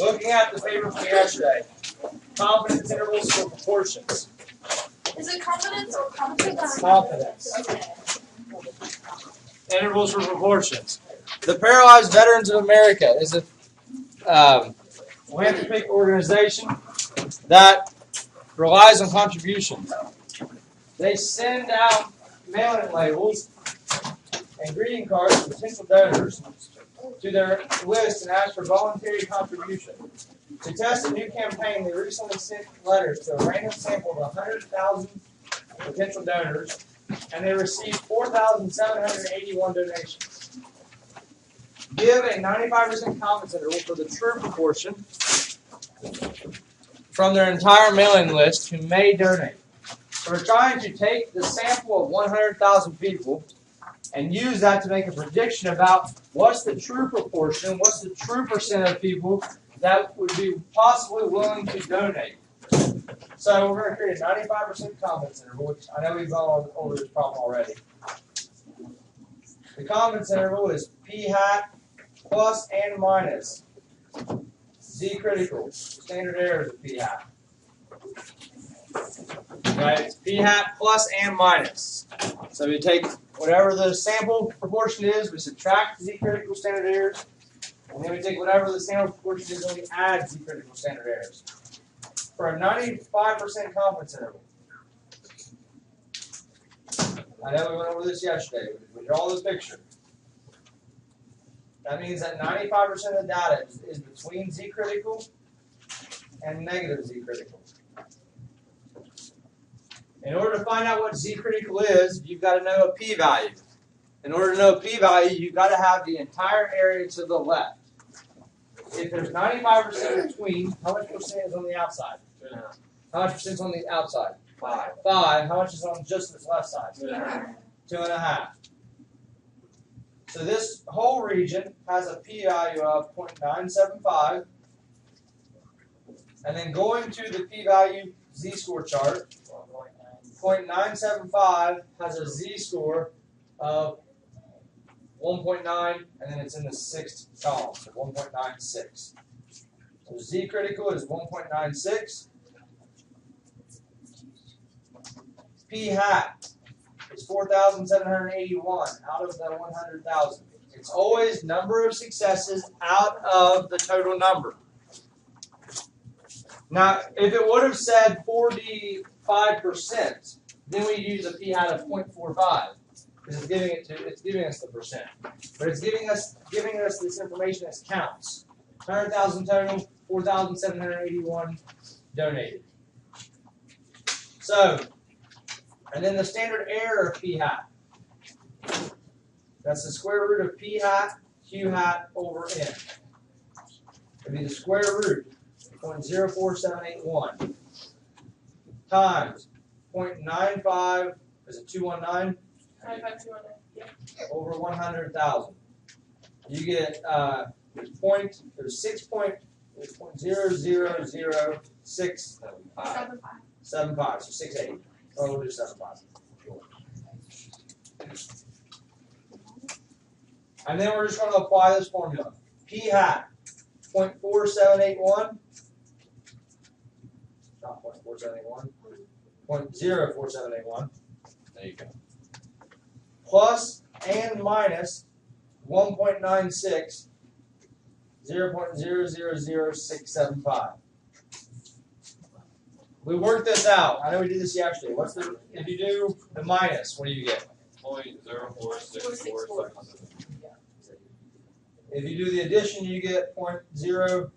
Looking at the paper from yesterday, confidence intervals for proportions. Is it confidence or competence? Confidence. Okay. Intervals for proportions. The Paralyzed Veterans of America is a philanthropic organization that relies on contributions. They send out mailing labels and greeting cards to potential donors to their list and ask for voluntary contribution. To test a new campaign, they recently sent letters to a random sample of 100,000 potential donors, and they received 4,781 donations. Give a 95% confidence interval for the true proportion from their entire mailing list who may donate. So we're trying to take the sample of 100,000 people and use that to make a prediction about what's the true proportion, what's the true percent of people that would be possibly willing to donate. So we're going to create a 95% confidence interval, which I know we've gone over this problem already. The confidence interval is p hat plus and minus z critical. Standard error is a p hat. Right? It's p hat plus and minus. So we take whatever the sample proportion is, we subtract z critical standard errors, and then we take whatever the sample proportion is and we add z critical standard errors. For a 95% confidence interval. I know we went over this yesterday. We draw this picture. That means that 95% of the data is between z critical and negative z critical. In order to find out what z critical is, you've got to know a p-value. In order to know a p-value, you've got to have the entire area to the left. If there's 95% between, how much percent is on the outside? 2.5. How much percent is on the outside? 5. 5. How much is on just this left side? 2.5. 2.5. So this whole region has a p-value of 0.975. And then going to the p-value z-score chart, 0.975 has a z-score of 1.9, and then it's in the sixth column, so 1.96. So z critical is 1.96. P hat is 4,781 out of the 100,000. It's always number of successes out of the total number. Now, if it would have said 45%, then we use a p hat of 0.45 because it's giving us the percent. But it's giving us this information as counts. 100,000 total, 4,781 donated. So, and then the standard error of p hat. That's the square root of p hat, q hat over n. It would be the square root of 0.04781 times 0.95, is it 219? 95,200. Yeah. Over 100,000. You get there's 6.0000675. So 680. Or we'll do 75. And then we're just going to apply this formula. P hat 0.4781. Not 0.4781. 0.04781. There you go. Plus and minus 1.96, 0.000675. We worked this out. I know we did this yesterday. If you do the minus, what do you get? 0.04647. If you do the addition, you get 0.049.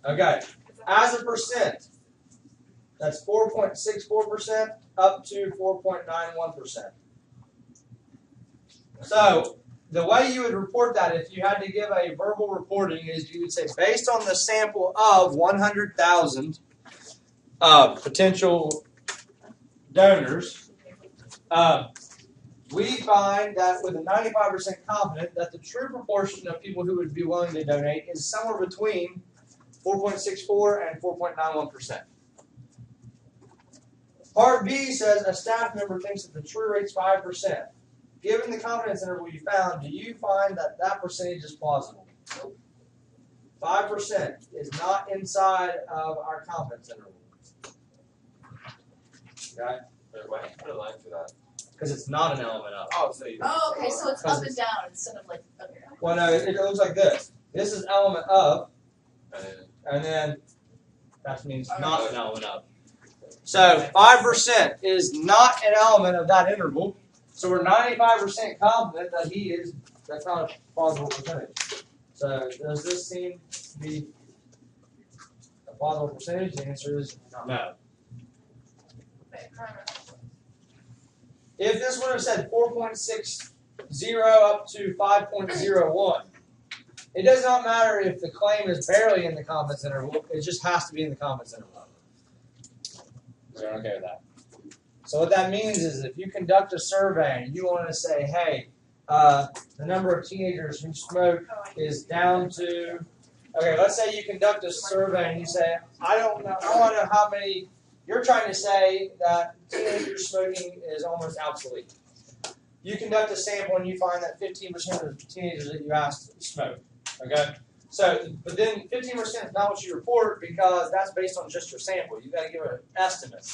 Okay. As a percent, that's 4.64% up to 4.91%. So the way you would report that if you had to give a verbal reporting is you would say, based on the sample of 100,000 potential donors, we find that with a 95% confidence that the true proportion of people who would be willing to donate is somewhere between 4.64 and 4.91%. Part B says a staff member thinks that the true rate's 5%. given the confidence interval you found, do you find that that percentage is plausible? 5% is not inside of our confidence interval. Okay? Why did you put a line for that? Because it's not an element of. Oh, so you. Oh, okay, so it's up and down instead of like, okay. Well, no, it looks like this. This is element of, and then that means not an element of. So 5% is not an element of that interval. So we're 95% confident that that's not a plausible percentage. So does this seem to be a plausible percentage? The answer is no. If this would have said 4.60 up to 5.01, it does not matter if the claim is barely in the confidence interval. It just has to be in the confidence interval. So you're okay with that. So what that means is if you conduct a survey and you want to say, hey, the number of teenagers who smoke is down to, okay, let's say you conduct a survey and you say, I don't know, I want to know how many, you're trying to say that teenagers smoking is almost obsolete. You conduct a sample and you find that 15% of the teenagers that you asked smoke. Okay? So, but then 15% is not what you report because that's based on just your sample. You've got to give an estimate.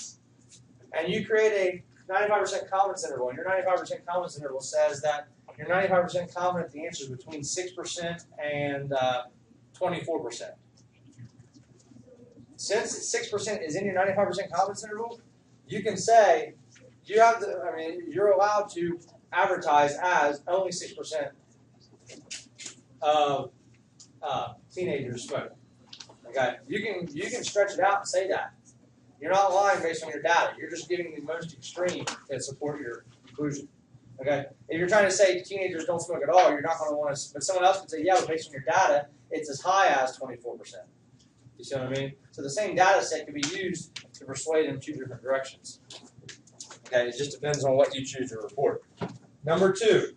And you create a 95% confidence interval, and your 95% confidence interval says that you're 95% confident the answer is between 6% and 24%. Since 6% is in your 95% confidence interval, you can say you have the, I mean, you're allowed to advertise as only 6% of teenagers smoke. Okay, you can stretch it out and say that. You're not lying based on your data. You're just giving the most extreme to support your conclusion. Okay, if you're trying to say teenagers don't smoke at all, you're not going to want to. But someone else could say, yeah, but based on your data, it's as high as 24%. You see what I mean? So the same data set can be used to persuade in two different directions. Okay, it just depends on what you choose to report. Number 2,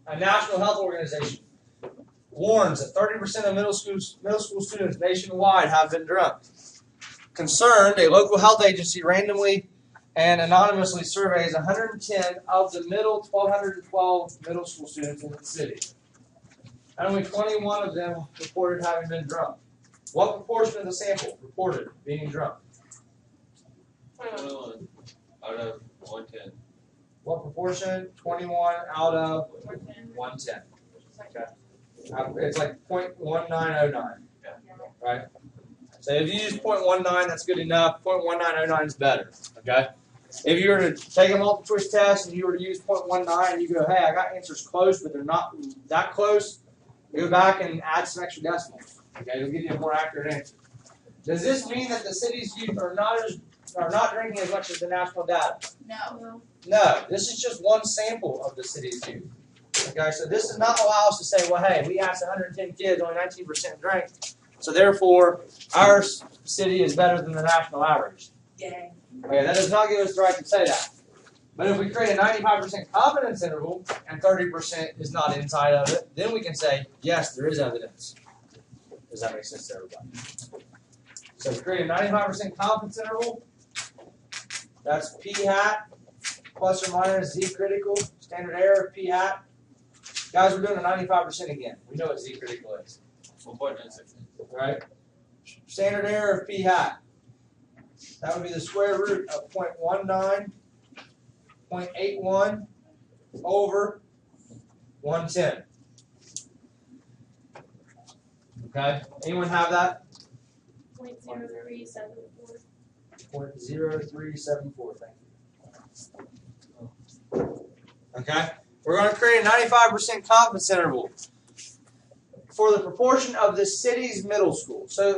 a National Health Organization warns that 30% of middle school students nationwide have been drunk. Concerned, a local health agency randomly and anonymously surveys 110 of the 1,212 middle school students in the city. And only 21 of them reported having been drunk. What proportion of the sample reported being drunk? 21 out of 110. What proportion? 21 out of 110. Okay. It's like 0.1909. Right? So if you use 0.19, that's good enough. 0.1909 is better. Okay? If you were to take a multiple choice test and you were to use 0.19 and you go, hey, I got answers close, but they're not that close, go back and add some extra decimals. Okay? It'll give you a more accurate answer. Does this mean that the city's youth are not drinking as much as the national data? No. No. This is just one sample of the city's youth. Okay? So this does not allow us to say, well, hey, we asked 110 kids, only 19% drank. So therefore, our city is better than the national average. Yay. Okay, that does not give us the right to say that. But if we create a 95% confidence interval and 30% is not inside of it, then we can say, yes, there is evidence. Does that make sense to everybody? So we create a 95% confidence interval. That's p hat plus or minus z critical, standard error of p hat. Guys, we're doing a 95% again. We know what z critical is. 1.96. Right? Standard error of p hat. That would be the square root of 0.19, 0.81 over 110. Okay? Anyone have that? 0.0374. 0.0374. Thank you. Okay? We're going to create a 95% confidence interval for the proportion of the city's middle school. So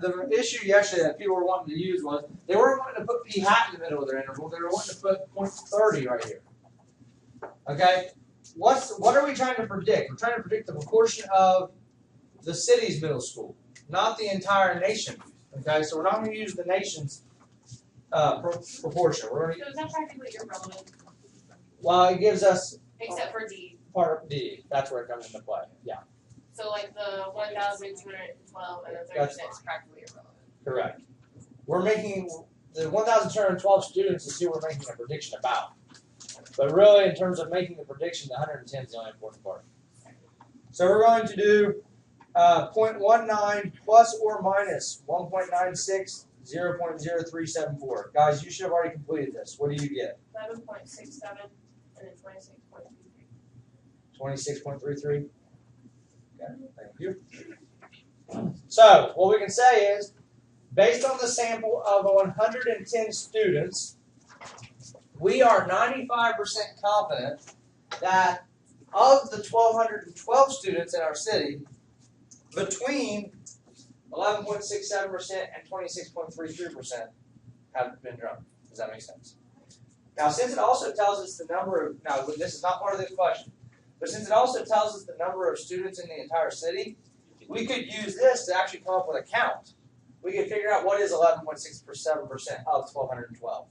the issue yesterday that people were wanting to use was they weren't wanting to put p hat in the middle of their interval. They were wanting to put 0.30 right here. Okay? What are we trying to predict? We're trying to predict the proportion of the city's middle school, not the entire nation. Okay? So we're not going to use the nation's proportion. We're going So is that practically irrelevant? well, it gives us Except for D. part of D. That's where it comes into play. Yeah. So like the 1,212 and the 30% is practically irrelevant. Correct. We're making the 1,212 students is who we're making a prediction about. But really, in terms of making the prediction, the 110 is the only important part. So we're going to do 0.19 plus or minus 1.96, 0.0374. Guys, you should have already completed this. What do you get? 11.67 and then 26.33. 26.33. Okay, thank you. So what we can say is, based on the sample of 110 students, we are 95% confident that of the 1,212 students in our city, between 11.67% and 26.33% have been drunk. Does that make sense? Now, since it also tells us the number of, now this is not part of this question, but since it also tells us the number of students in the entire city, we could use this to actually come up with a count. We could figure out what is 11.67% of 1,212.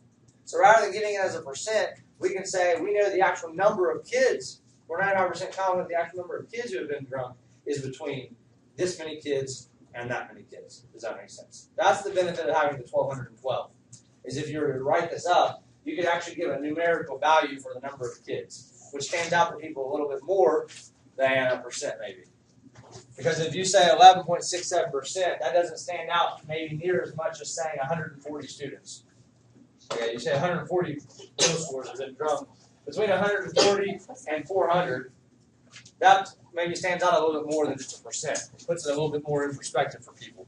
So rather than giving it as a percent, we can say we know the actual number of kids. We're 95% confident the actual number of kids who have been drunk is between this many kids and that many kids. Does that make sense? That's the benefit of having the 1,212. Is if you were to write this up, you could actually give a numerical value for the number of kids, which stands out to people a little bit more than a percent maybe. Because if you say 11.67%, that doesn't stand out maybe near as much as saying 140 students. Okay, you say 140 middle schoolers have been drunk. Between 140 and 400, that maybe stands out a little bit more than just a percent. It puts it a little bit more in perspective for people.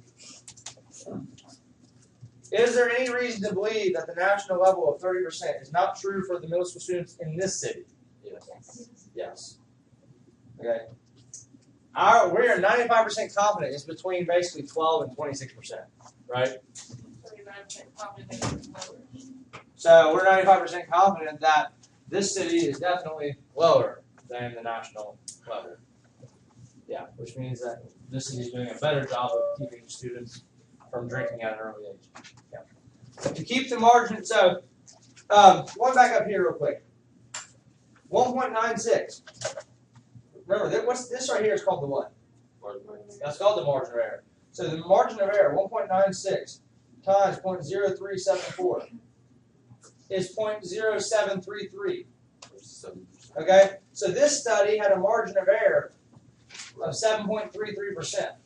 Is there any reason to believe that the national level of 30% is not true for the middle school students in this city? Yes. Yes. Okay. We're 95% confident it's between basically 12 and 26%, right? 39% confident that it's lower. So we're 95% confident that this city is definitely lower than the national level. Yeah, which means that this city is doing a better job of keeping students from drinking at an early age. Yeah. To keep the margin, so going back up here real quick. 1.96. Remember, what's this right here is called the what? That's called the margin of error. So the margin of error, 1.96 times 0.0374 is 0.0733. Okay? So this study had a margin of error of 7.33%.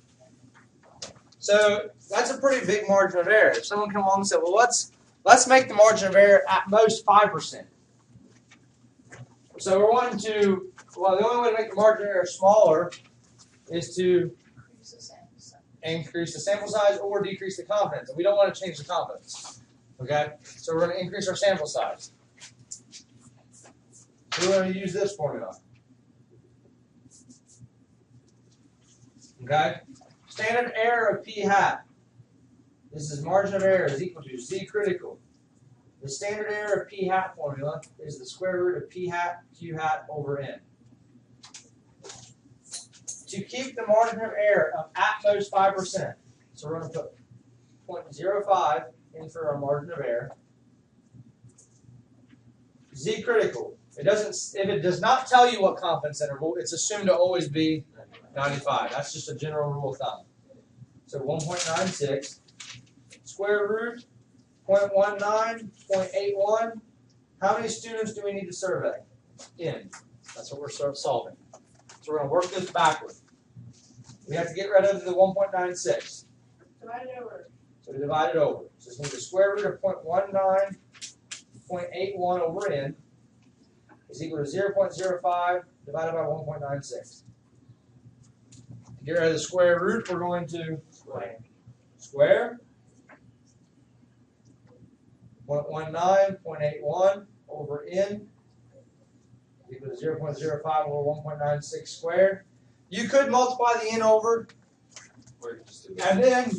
So that's a pretty big margin of error. If someone come along and said, well, let's make the margin of error at most 5%. So we're wanting to, well, the only way to make the margin of error smaller is to increase the sample size or decrease the confidence. And we don't want to change the confidence. Okay? So we're going to increase our sample size. So we're going to use this formula. Okay? Standard error of p hat. This is margin of error is equal to z critical. The standard error of p hat formula is the square root of p hat q hat over n. To keep the margin of error of at most 5%, so we're going to put 0.05 in for our margin of error. Z critical. It doesn't. If it does not tell you what confidence interval, it's assumed to always be 95. That's just a general rule of thumb. So 1.96 square root 0.19, 0.81. How many students do we need to survey? N. That's what we're solving. So we're going to work this backward. We have to get rid of the 1.96. Divide it over. So we divide it over. So it's going to be the square root of 0.19, 0.81 over n is equal to 0.05 divided by 1.96. To get rid of the square root, we're going to square 0.19, 0.81 over n equal to 0.05 over 1.96 squared. You could multiply the n over, and then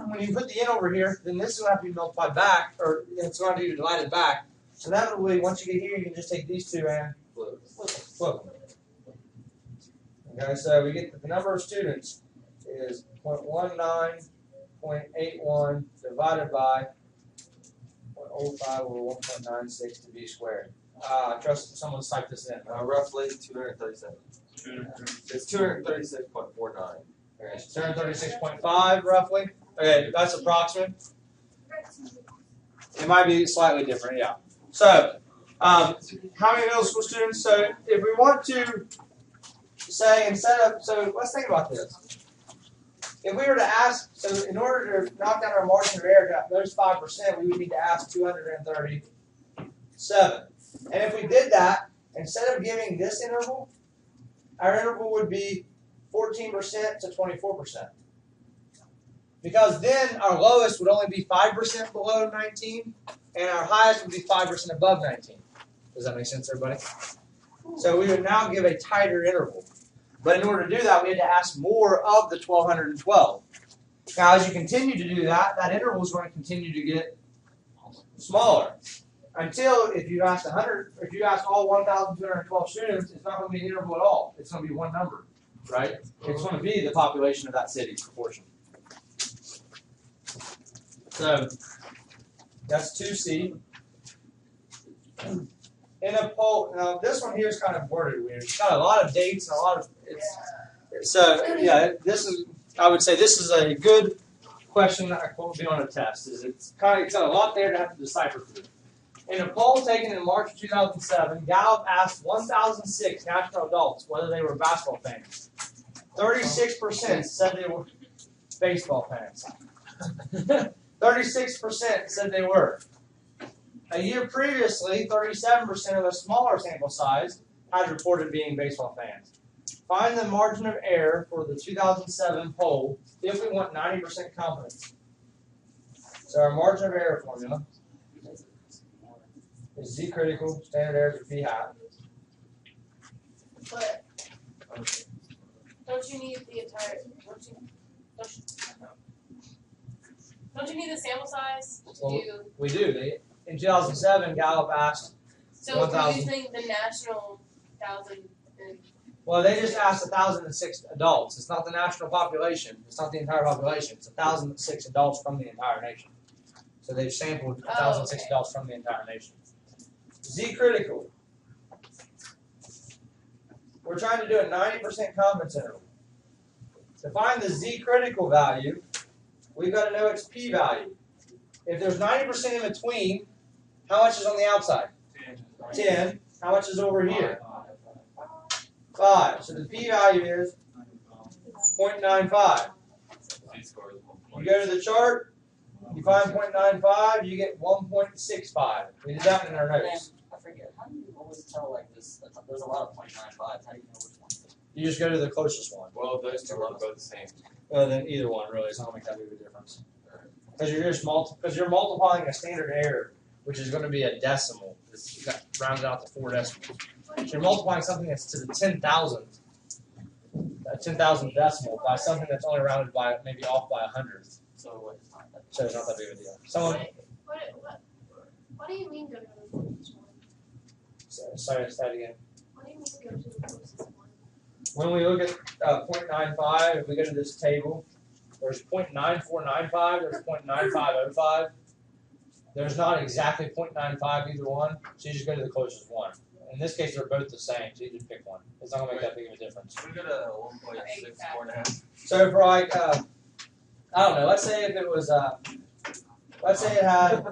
when you put the n over here, then this is going to have to be multiplied back, or it's going to have to be divided back. So that way, once you get here, you can just take these two and flip them. Okay, so we get that the number of students is 0.19, 0.81 divided by 0.05 over 1.96 to b squared. I trust someone's typed this in. Roughly 237. It's 236.49. Okay, 236.5 roughly. Okay, that's approximate. It might be slightly different, yeah. So How many middle school students? So if we want to say instead of, so let's think about this. If we were to ask, so in order to knock down our margin of error to those 5%, we would need to ask 237. And if we did that, instead of giving this interval, our interval would be 14% to 24%. Because then our lowest would only be 5% below 19, and our highest would be 5% above 19. Does that make sense, everybody? So we would now give a tighter interval. But in order to do that, we had to ask more of the 1,212. Now, as you continue to do that, that interval is going to continue to get smaller. Until, if you ask all 1,212 students, it's not going to be an interval at all. It's going to be one number, right? It's going to be the population of that city's proportion. So that's 2C. In a poll, now this one here is kind of worded weird. It's got a lot of dates and a lot of. I would say this is a good question that won't be on a test. It's got a lot there to have to decipher through. In a poll taken in March of 2007, Gallup asked 1,006 national adults whether they were basketball fans. 36% said they were baseball fans. 36% said they were. A year previously, 37% of a smaller sample size had reported being baseball fans. Find the margin of error for the 2007 poll if we want 90% confidence. So our margin of error formula is Z critical, standard error for P hat. But don't you need the entire? Don't you need the sample size to do? We do. In 2007, Gallup asked. So if we're using the national 1,000. Well, they just asked 1,006 adults. It's not the national population. It's not the entire population. It's 1,006 adults from the entire nation. So they've sampled 1,006 adults from the entire nation. Z critical. We're trying to do a 90% confidence interval. To find the Z critical value, we've got to know its P value. If there's 90% in between, how much is on the outside? 10. How much is over here? 5. So the P value is 0.95. You go to the chart, you find 0.95, you get 1.65. We did that in our notes. I forget. How do you always tell like this? There's a lot of 0.95. How do you know which one? You just go to the closest one. Well, those two are both the same. Then either one really. It's not going to make that big of a difference. Because you're multiplying a standard error, which is going to be a decimal. It's rounded out to 4 decimals. So you're multiplying something that's to the 10,000th, a 10,000th decimal by something that's only rounded by maybe off by 100th. So it's not that big of a deal. What do you mean go to the closest one? Sorry, say that again. What do you mean go to the closest one? When we look at 0.95, if we go to this table, there's 0.9495, there's 0.9505. There's not exactly 0.95 either one, so you just go to the closest one. In this case, they're both the same, so you just pick one. It's not going to make that big of a difference. We go to 1.649. So for like, I don't know, let's say if it was, let's say it had,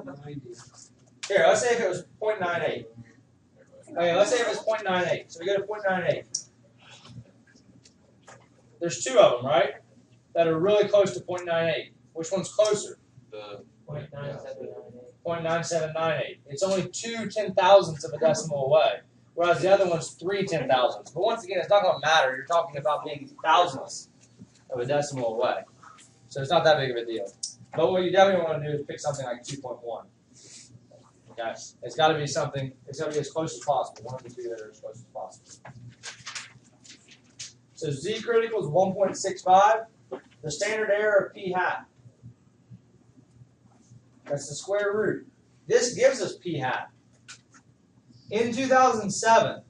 here, let's say if it was 0.98. Okay, let's say if it was 0.98. So we go to 0.98. There's 2 of them, right? That are really close to 0.98. Which one's closer? The 0.9798. It's only 2 10,000ths of a decimal away, whereas the other one's 3 10,000ths. But once again, it's not going to matter. You're talking about being thousandths of a decimal away. So it's not that big of a deal. But what you definitely want to do is pick something like 2.1. Okay? It's got to be something, it's got to be as close as possible. One of the two that are as close as possible. So Z critical is 1.65. The standard error of P hat. That's the square root. This gives us P hat. In 2007,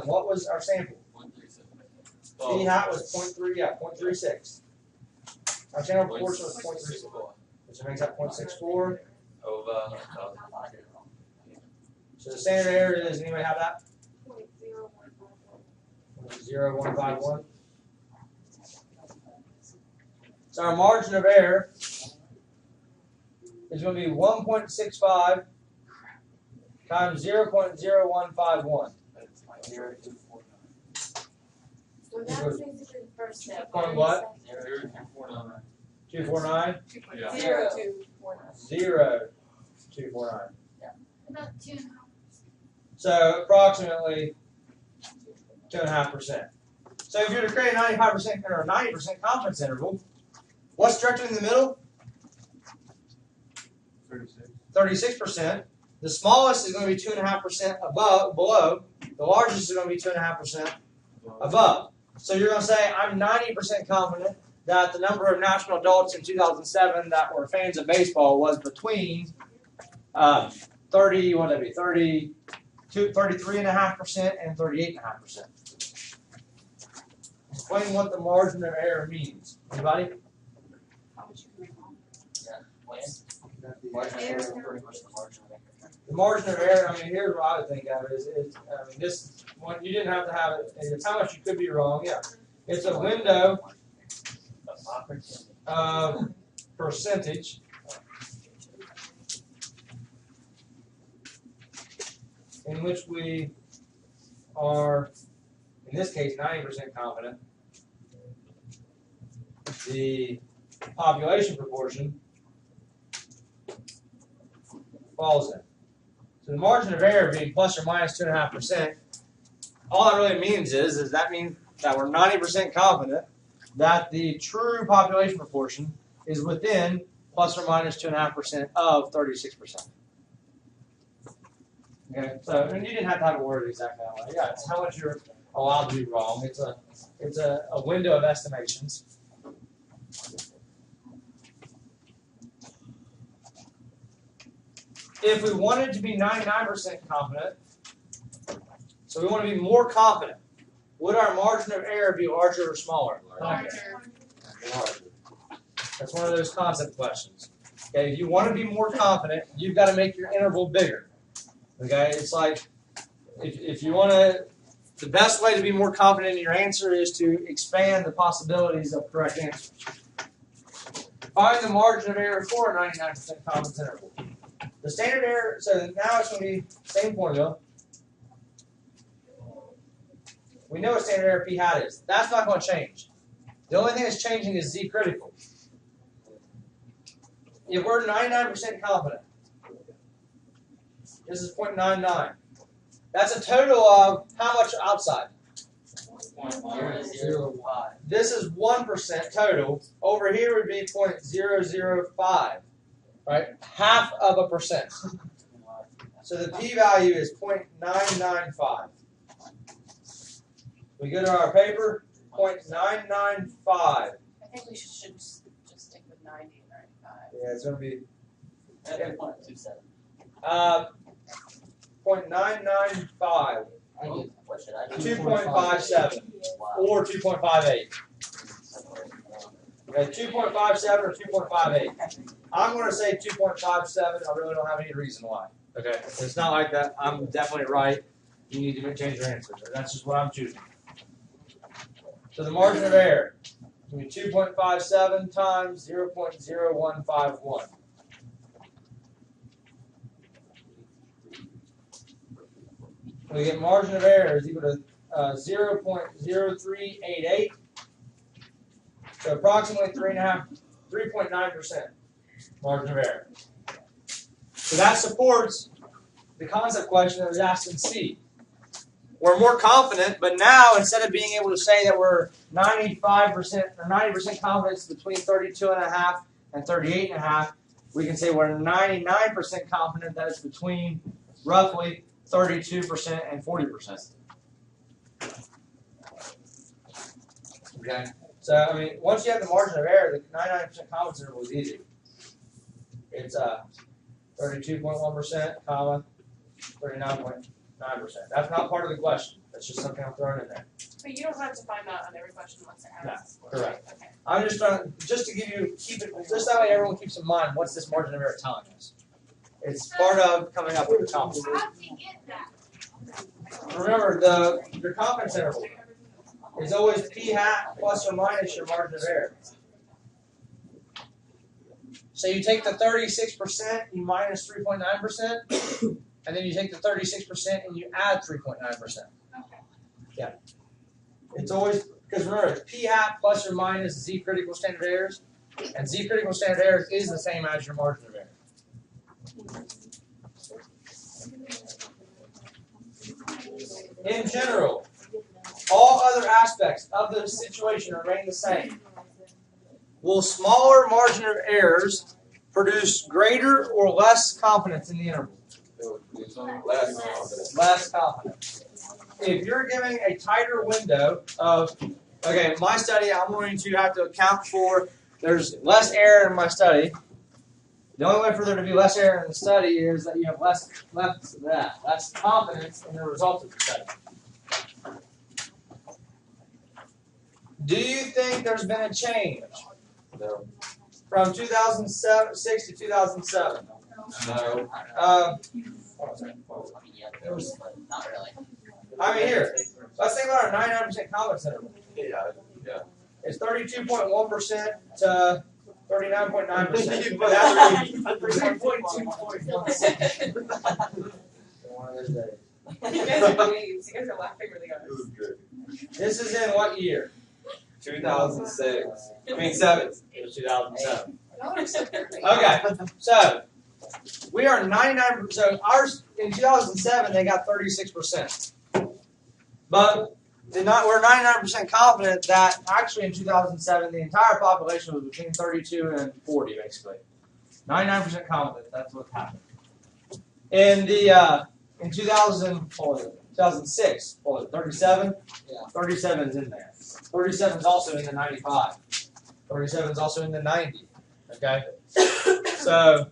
what was our sample? P hat was 0.36. Our channel proportion was 0.34, which makes that 0.64. Over. So the standard error is, anybody have that? 0.0151. So our margin of error is going to be 1.65 times 0.0151. So that was basically the first step. Point what? 0.249. 249? Yeah. 0.0249. 0.249. About 2.5. So approximately 2.5%. So if you were to create a 95% or a 90% confidence interval, what's directly in the middle? 36%. The smallest is going to be 2.5% below. The largest is going to be 2.5% above. So you're going to say, I'm 90% confident that the number of national adults in 2007 that were fans of baseball was between 33.5% and 38.5%. Explain what the margin of error means. Anybody? Margin of error is pretty much the margin of error. The margin of error, I mean, here's what I would think of is this one, you didn't have to have it, it's how much you could be wrong, yeah. It's a window of percentage in which we are, in this case, 90% confident the population proportion falls in. So the margin of error being plus or minus 2.5%, all that really means is that means that we're 90% confident that the true population proportion is within plus or minus 2.5% of 36%. Okay, so and you didn't have to have it worded exactly that way. Yeah, it's how much you're allowed to be wrong. It's a window of estimations. If we wanted to be 99% confident, so we want to be more confident, would our margin of error be larger or smaller? Larger. Larger. That's one of those concept questions. Okay, if you want to be more confident, you've got to make your interval bigger. Okay, it's like if you want to, the best way to be more confident in your answer is to expand the possibilities of correct answers. Find the margin of error for a 99% confidence interval. The standard error, so now it's going to be same formula. We know what standard error p hat is. That's not going to change. The only thing that's changing is z critical. If we're 99% confident, this is 0.99. That's a total of how much outside? 0.005. This is 1% total. Over here would be 0.005. Right? Half of a percent. So the p-value is 0.995. We go to our paper, 0.995. I think we should just stick with 90 and 95. Yeah, it's going to be 0.27. 0.995. What should I do? 2.57 or 2.58. Okay, 2.57 or 2.58. I'm going to say 2.57. I really don't have any reason why. Okay, it's not like that. I'm definitely right. You need to change your answer. That's just what I'm choosing. So the margin of error is going to be 2.57 times 0.0151. We get margin of error is equal to 0.0388. So approximately 3.9% margin of error. So that supports the concept question that was asked in C. We're more confident, but now instead of being able to say that we're 95% or 90% confidence between 32.5 and 38.5, we can say we're 99% confident that it's between roughly 32% and 40%. Okay. So, I mean, once you have the margin of error, the 99% confidence interval is easy. It's 32.1%, comma, 39.9%. That's not part of the question. That's just something I'm throwing in there. But you don't have to find out on every question once it happens. No, correct. Okay. I'm just trying, just to give you, keep it, just that way everyone keeps in mind what's this margin of error telling us. It's part of coming up with the confidence. How'd you get that? Remember, your confidence interval is always p hat plus or minus your margin of error. So you take the 36%, you minus 3.9%, and then you take the 36% and you add 3.9%. Yeah. It's always, because remember, it's P hat plus or minus Z critical standard errors, and Z critical standard errors is the same as your margin of error. In general, all other aspects of the situation remain the same. Will smaller margin of errors produce greater or less confidence in the interval? Less confidence. If you're giving a tighter window of, okay, my study, I'm going to have to account for, there's less error in my study. The only way for there to be less error in the study is that you have less confidence in the results of the study. Do you think there's been a change from 2006 to 2007? No. It was not really. I mean, here, let's think about our 99% confidence interval. Yeah. It's 32.1% to 39.9%. One of those days. You guys are pleased. You guys are laughing really hard. It was good. This is in what year? 2006. I mean, 7. It was 2007. Y'all are so perfect. Okay, so we are 99%. So ours in 2007 they got 36%, but we're 99% confident that actually in 2007 the entire population was between 32 and 40, basically. 99% confident that's what happened. In the in 2006, what was it, 37? Yeah. 37 is in there. 37 is also in the 95. 37 is also in the 90. Okay? So,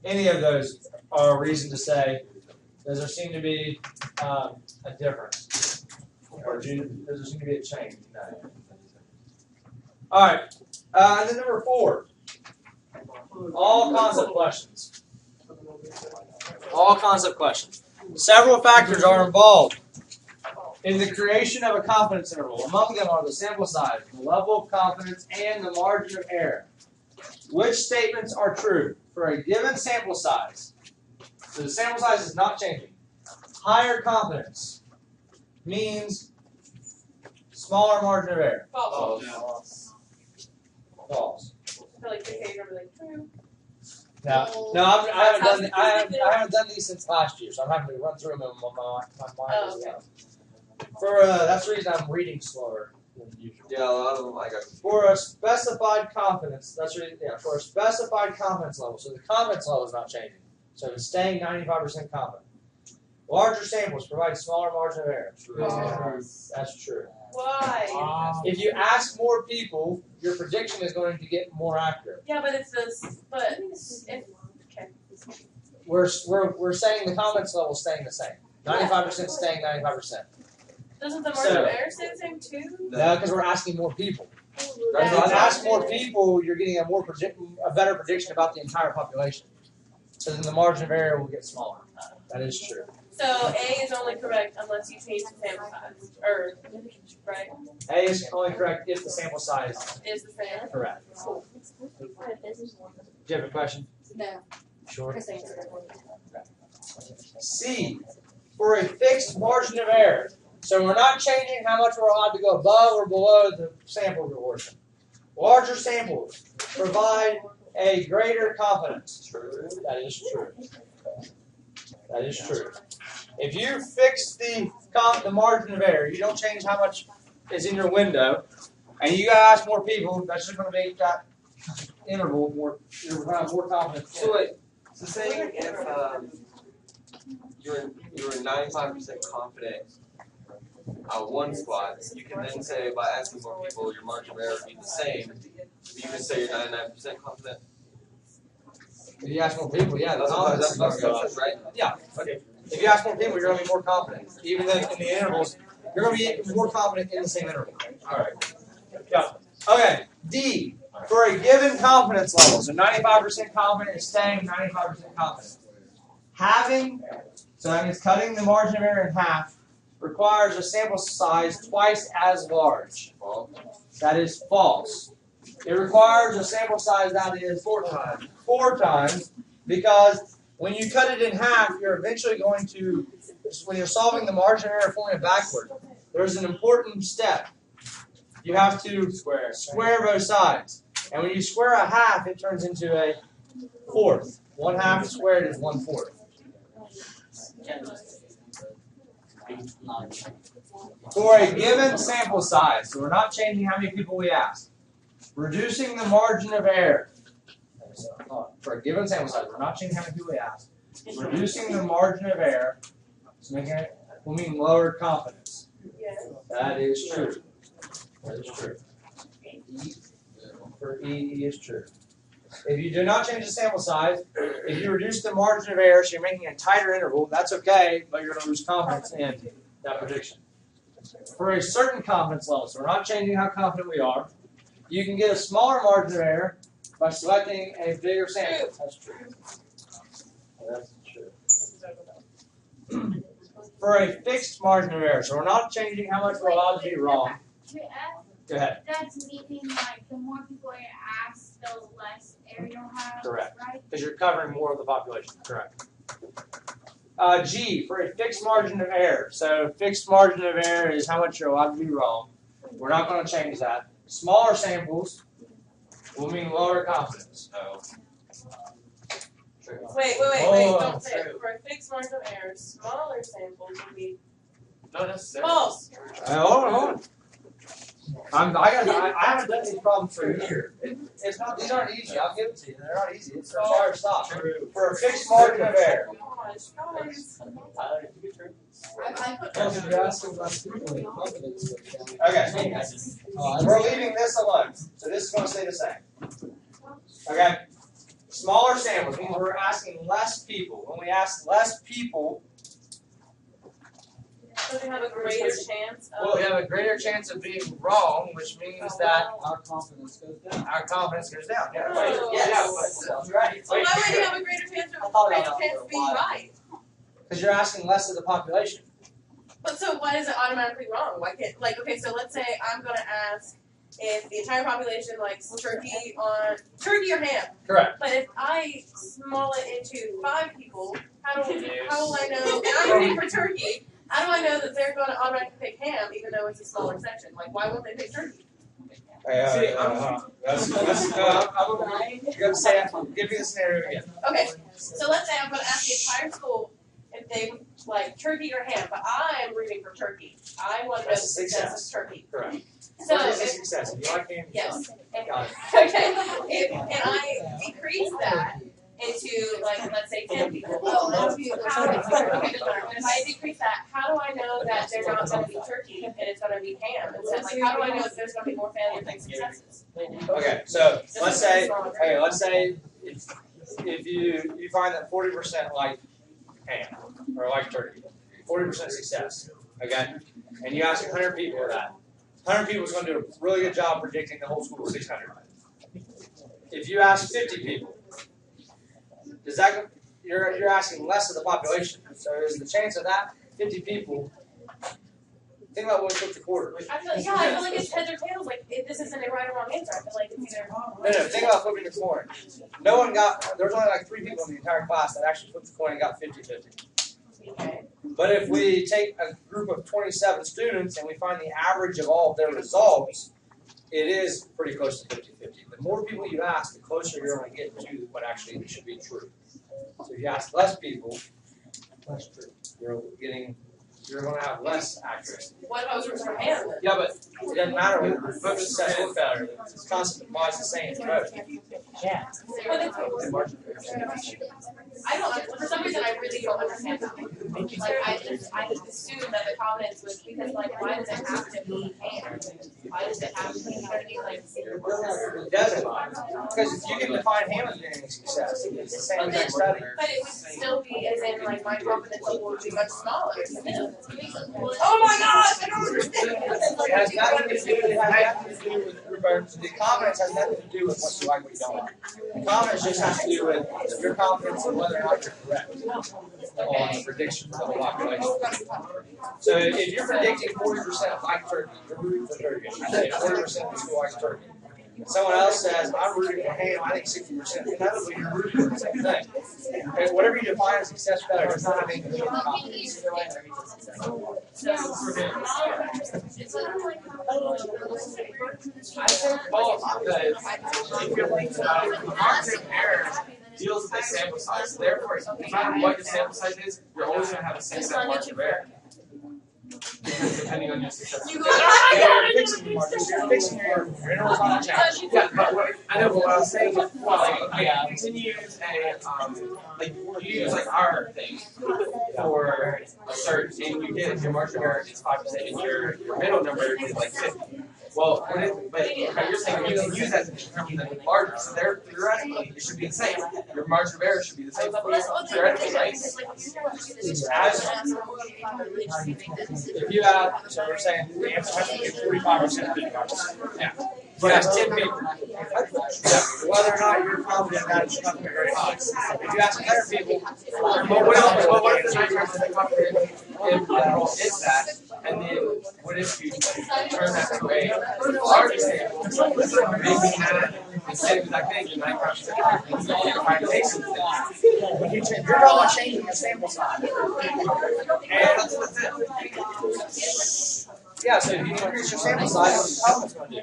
any of those are a reason to say, does there seem to be a difference? Or does there seem to be a change? No. All right. And then number 4. All concept questions. All concept questions. Several factors are involved in the creation of a confidence interval. Among them are the sample size, the level of confidence, and the margin of error. Which statements are true? For a given sample size, so the sample size is not changing. Higher confidence means smaller margin of error. False. False. I feel like okay, you're like true. No, I haven't done these since last year, so I'm having to run through them in my mind. Oh, okay. That's the reason I'm reading slower than usual. Yeah, a lot of them I got. For a specified confidence, for a specified confidence level. So the confidence level is not changing. So it's staying 95% confident. Larger samples provide smaller margin of error. That's true. Why? If you ask more people, your prediction is going to get more accurate. Yeah, but it's this. But if okay. We're saying the confidence level is staying the same. 95% staying 95%. Doesn't the margin of error stay the same too? No, because we're asking more people. If you That's ask more people, you're getting a better prediction about the entire population. So then the margin of error will get smaller. That is true. So A is only correct unless you change the sample size, or right? A is only correct if the sample size Is the same. is correct. Do you have a question? No. Sure. Chris answered it. C, for a fixed margin of error. So we're not changing how much we're allowed to go above or below the sample proportion. Larger samples provide a greater confidence. True. That is true. That is true. If you fix the margin of error, you don't change how much is in your window, and you gotta ask more people, that's just going to make that interval more. You're going to have more confidence. So wait, so saying if you're 95% confident at one spot, you can then say by asking more people, your margin of error would be the same. You can say you're 99% confident. If you ask more people, yeah, That's what goes, right? Yeah. Okay. If you ask more people, you're going to be more confident. Even though in the intervals, you're going to be more confident in the same interval. All right. Yeah. Okay. D, for a given confidence level, so 95% confident is staying 95% confident. So that means cutting the margin of error in half requires a sample size twice as large. That is false. It requires a sample size that is 4 times. 4 times, because When you cut it in half, you're eventually going to, when you're solving the margin of error formula backward, there's an important step. You have to square both sides. And when you square a half, it turns into a fourth. 1/2 squared is 1/4. For a given sample size, so we're not changing how many people we ask. Reducing the margin of error. For a given sample size, we're not changing how many people we ask. Reducing the margin of error is making it will mean lower confidence. That is true. That is true. For E is true. If you do not change the sample size, if you reduce the margin of error, so you're making a tighter interval, that's okay, but you're going to lose confidence in that prediction. For a certain confidence level, so we're not changing how confident we are, you can get a smaller margin of error by selecting a bigger sample. That's true. That's true. For a fixed margin of error, so we're not changing how much we're allowed to be wrong. Go ahead. That's meaning like the more people you ask, the less air you'll have. Correct. Right? Because you're covering more of the population. Correct. G, for a fixed margin of error. So fixed margin of error is how much you're allowed to be wrong. We're not going to change that. Smaller samples will mean lower confidence. No. Wait, don't say it. For a fixed margin of error, smaller samples would be Not necessarily. false. Hold on. I haven't done these problems for a year. It's not. These aren't easy. I'll give it to you. They're not easy. It's a hard stop. For a fixed margin of error. Okay. We're leaving this alone. So this is going to stay the same. Okay. Smaller samples means we're asking less people. When we ask less people, So they have a greater chance of. well, we have a greater chance of being wrong, which means that Our confidence goes down. our confidence goes down. Yeah, Oh. Yes. Right. So why would you have a greater chance of being right? Because you're asking less of the population. But so why is it automatically wrong? Why can't okay, so let's say I'm gonna ask if the entire population likes turkey or ham. Correct. But if I small it into 5 people, how will I know? And I'm rooting for turkey. How do I know that they're going to automatically pick ham, even though it's a smaller section? Like, why won't they pick turkey? I'm going to say, give me the scenario again. Okay, so let's say I'm going to ask the entire school if they like turkey or ham, but I'm rooting for turkey. I want to know the success of turkey. Correct. So What is the if, success? If you like ham, yes, got it. okay, and I decrease that into like let's say 10 people. But if I decrease that, how do I know that they're not going to be turkey and it's going to be ham instead? Like, how do I know if there's going to be more failures than successes? Okay, so let's say if you find that 40% like ham or like turkey, 40% success, okay, and you ask 100 people that, 100 people is going to do a really good job predicting the whole school of 600. If you ask 50 people, does that you're asking less of the population? So is the chance of that 50 people? Think about what we took the quarter. I feel like it's heads or tails. Like this isn't a right or wrong answer. I feel like it's either. No. Think about flipping the coin. No one got. There was only like 3 people in the entire class that actually flipped the coin and got 50-50. Okay. But if we take a group of 27 students and we find the average of all of their results, it is pretty close to 50-50. The more people you ask, the closer you're going to get to what actually should be true. So if you ask less people, less true. You're going to have less accuracy. What if I was rooting for ham? Yeah, but it doesn't matter whether it's successful or failure. It's constant applies the same to both. Yeah. But it's, I don't. For some reason, I really don't understand that. Like I just assume that the confidence was because like why does it have to be ham? Why does it have to be? You know what I mean? Like. It doesn't. Because if you can define ham as being a success, it's the same exact study. But it would still be as in like my confidence level would be much smaller. Oh my gosh, I don't understand. It has nothing to do with the confidence has nothing to do with what you like, what you don't like. The confidence just has to do with your confidence in whether or not you're correct on the predictions of the population. So if you're predicting 40% like turkey, you're rooting for turkey. If you say 40% of the school likes turkey, Someone else says, I'm rooting for Ham, I think 60%. Inevitably, you're rooting for the same thing. Okay, whatever you define as success better does not mean that you're confident. I think both, because if you're thinking about it, the margin of error deals with the sample size. Therefore, no matter what your sample size is, you're always going to have a same margin of error. Because depending on your success. You're fixing your margin, you're fixing your intervals on the challenge. Yeah, but I know, but what I was saying was, well, like, to use like, you use like our thing for a search, and you get your margin of error is 5%, and your middle number is like 50. Well, but you're saying you can use that to determine the margin, so theoretically it should be the same. Your margin of error should be the same. Theoretically, right? If you have, so we're saying the answer has to be 45% of 55%. Yeah. But that's 10 people. Yeah. Whether or not you're confident that it's not going to be very high. If you ask 100 people, What if the 99% confident interval is that? And then what if you turn that to a larger sample, making that the same exact thing, you're 95% confident, you're talking about changing the sample size. And that's it. Yeah, so if you increase your sample size, what's the confidence going to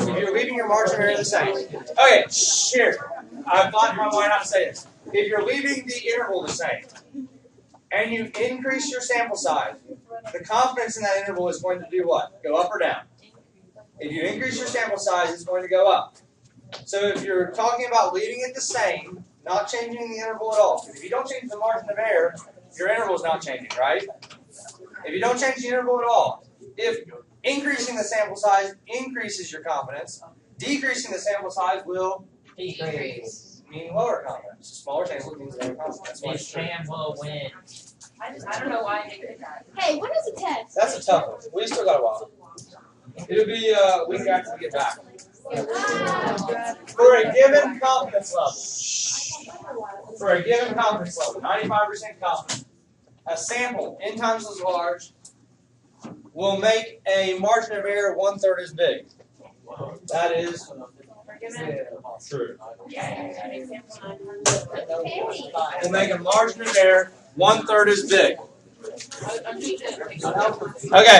do? If you're leaving your margin of error the same. Okay, here. I've thought in my mind how to say this. If you're leaving the interval the same, and you increase your sample size, the confidence in that interval is going to do what? Go up or down? If you increase your sample size, it's going to go up. So if you're talking about leaving it the same, not changing the interval at all, if you don't change the margin of error, your interval is not changing, right? If you don't change the interval at all, if increasing the sample size increases your confidence, decreasing the sample size will decrease. Mean lower confidence. A smaller sample means lower confidence. That's why This Sam will win. I don't know why they did that. Hey, when is the test? That's a tough one. We still got a while. It'll be a week after we get back. For a given confidence level, 95% confidence, a sample n times as large will make a margin of error 1/3 as big. That is true. Will make a margin of error 1/3 as big. Okay.